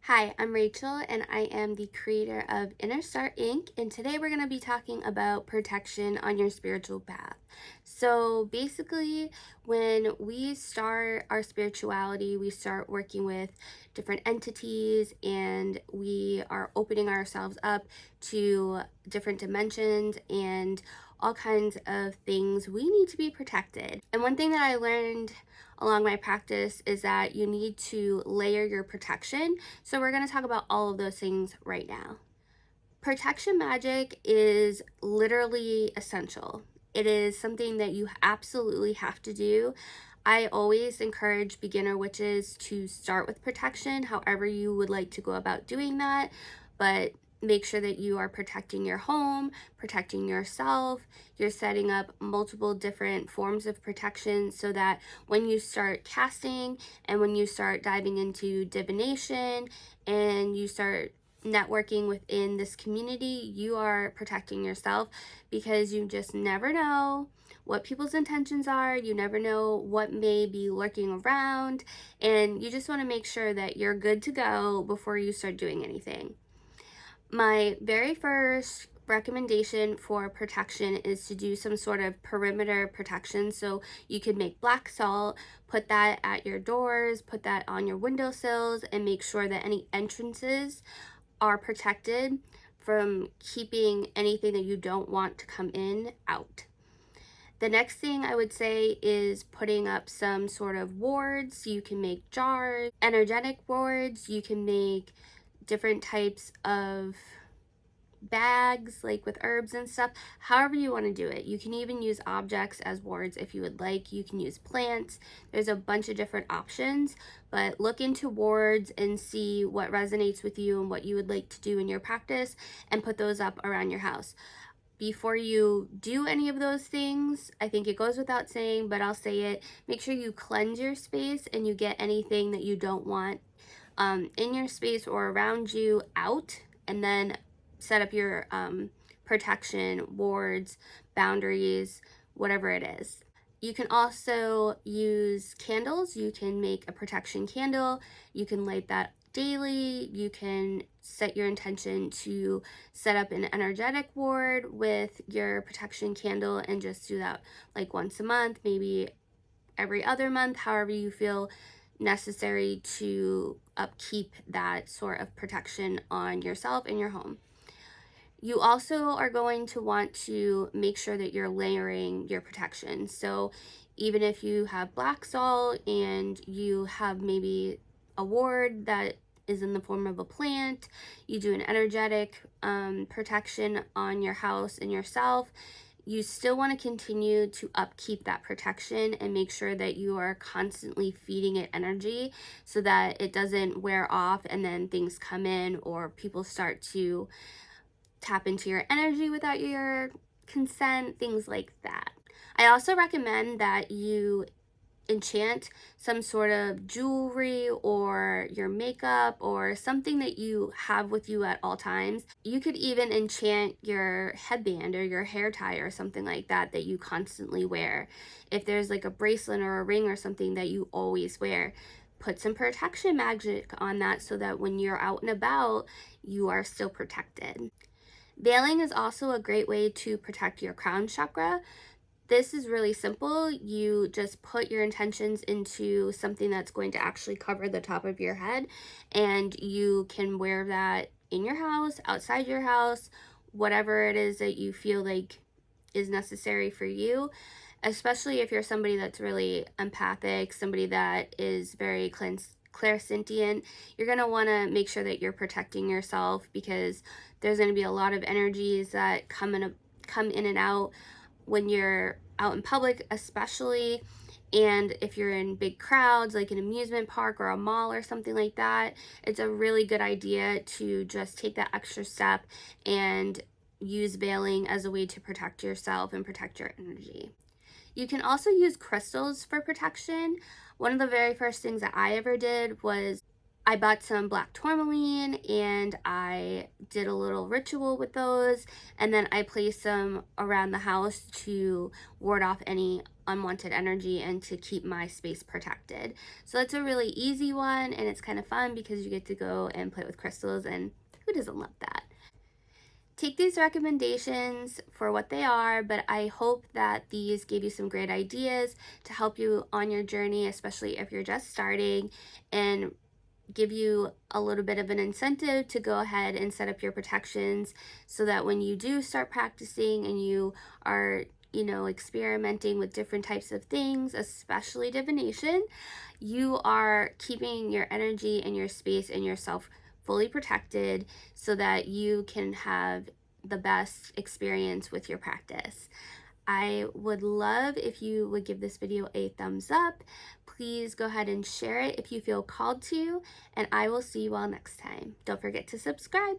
Hi, I'm Rachel and I am the creator of Inner Star Inc. And today we're going to be talking about protection on your spiritual path. So basically, when we start our spirituality, we start working with different entities and we are opening ourselves up to different dimensions and all kinds of things. We need to be protected. And one thing that I learned along my practice is that you need to layer your protection. So we're going to talk about all of those things right now. Protection magic is literally essential. It is something that you absolutely have to do. I always encourage beginner witches to start with protection, however you would like to go about doing that, but make sure that you are protecting your home, protecting yourself. You're setting up multiple different forms of protection so that when you start casting and when you start diving into divination and you start networking within this community, you are protecting yourself because you just never know what people's intentions are. You never know what may be lurking around, and you just want to make sure that you're good to go before you start doing anything. My very first recommendation for protection is to do some sort of perimeter protection. So you could make black salt, put that at your doors, put that on your windowsills, and make sure that any entrances are protected from keeping anything that you don't want to come in out. The next thing I would say is putting up some sort of wards. You can make jars, energetic wards. You can make different types of bags like with herbs and stuff, however you want to do it. You can even use objects as wards if you would like. You can use plants. There's a bunch of different options, but look into wards and see what resonates with you and what you would like to do in your practice and put those up around your house. Before you do any of those things, I think it goes without saying, but I'll say it, make sure you cleanse your space and you get anything that you don't want in your space or around you out, and then set up your protection, wards, boundaries, whatever it is. You can also use candles. You can make a protection candle. You can light that daily. You can set your intention to set up an energetic ward with your protection candle and just do that like once a month, maybe every other month, however you feel necessary to upkeep that sort of protection on yourself and your home. You also are going to want to make sure that you're layering your protection. So even if you have black salt and you have maybe a ward that is in the form of a plant, you do an energetic protection on your house and yourself, you still want to continue to upkeep that protection and make sure that you are constantly feeding it energy so that it doesn't wear off and then things come in or people start to tap into your energy without your consent, things like that. I also recommend that you enchant some sort of jewelry or your makeup or something that you have with you at all times. You could even enchant your headband or your hair tie or something like that that you constantly wear. If there's like a bracelet or a ring or something that you always wear, put some protection magic on that so that when you're out and about, you are still protected. Veiling is also a great way to protect your crown chakra. This is really simple. You just put your intentions into something that's going to actually cover the top of your head, and you can wear that in your house, outside your house, whatever it is that you feel like is necessary for you, especially if you're somebody that's really empathic, somebody that is very clairsentient. You're going to want to make sure that you're protecting yourself because there's going to be a lot of energies that come in and out when you're out in public, especially. And if you're in big crowds like an amusement park or a mall or something like that, it's a really good idea to just take that extra step and use veiling as a way to protect yourself and protect your energy. You can also use crystals for protection. One of the very first things that I ever did was I bought some black tourmaline and I did a little ritual with those, and then I placed them around the house to ward off any unwanted energy and to keep my space protected. So that's a really easy one, and it's kind of fun because you get to go and play with crystals, and who doesn't love that? Take these recommendations for what they are, but I hope that these gave you some great ideas to help you on your journey, especially if you're just starting, and give you a little bit of an incentive to go ahead and set up your protections so that when you do start practicing and you are, experimenting with different types of things, especially divination, you are keeping your energy and your space and yourself fully protected so that you can have the best experience with your practice. I would love if you would give this video a thumbs up. Please go ahead and share it if you feel called to, and I will see you all next time. Don't forget to subscribe.